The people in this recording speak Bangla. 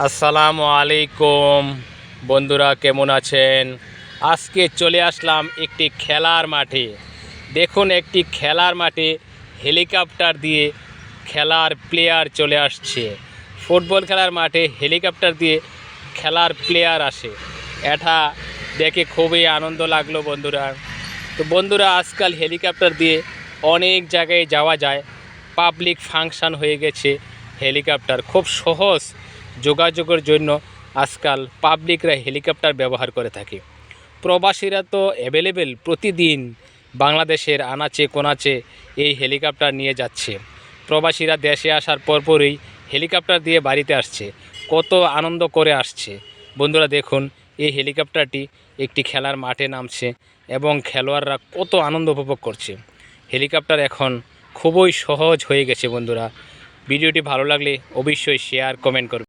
আসসালামু আলাইকুম বন্ধুরা, কেমন আছেন? আজকে চলে আসলাম একটি খেলার মাঠে। দেখুন, একটি খেলার মাঠে হেলিকপ্টার দিয়ে খেলার প্লেয়ার চলে আসছে। ফুটবল খেলার মাঠে হেলিকপ্টার দিয়ে খেলার প্লেয়ার আসে, এটা দেখে খুবই আনন্দ লাগলো বন্ধুরা। তো বন্ধুরা, আজকাল হেলিকপ্টার দিয়ে অনেক জায়গায় যাওয়া যায়। পাবলিক ফাংশন হয়ে গেছে, হেলিকপ্টার খুব সহজ যোগাযোগের জন্য আজকাল পাবলিকরা হেলিকপ্টার ব্যবহার করে থাকে। প্রবাসীরা তো অ্যাভেলেবেল, প্রতিদিন বাংলাদেশের আনাচে কোনাচে এই হেলিকপ্টার নিয়ে যাচ্ছে। প্রবাসীরা দেশে আসার পরপরই হেলিকপ্টার দিয়ে বাড়িতে আসছে, কত আনন্দ করে আসছে। বন্ধুরা দেখুন, এই হেলিকপ্টারটি একটি খেলার মাঠে নামছে এবং খেলোয়াড়রা কত আনন্দ উপভোগ করছে। হেলিকপ্টার এখন খুবই সহজ হয়ে গেছে বন্ধুরা। ভিডিওটি ভালো লাগলে অবশ্যই শেয়ার কমেন্ট করবেন।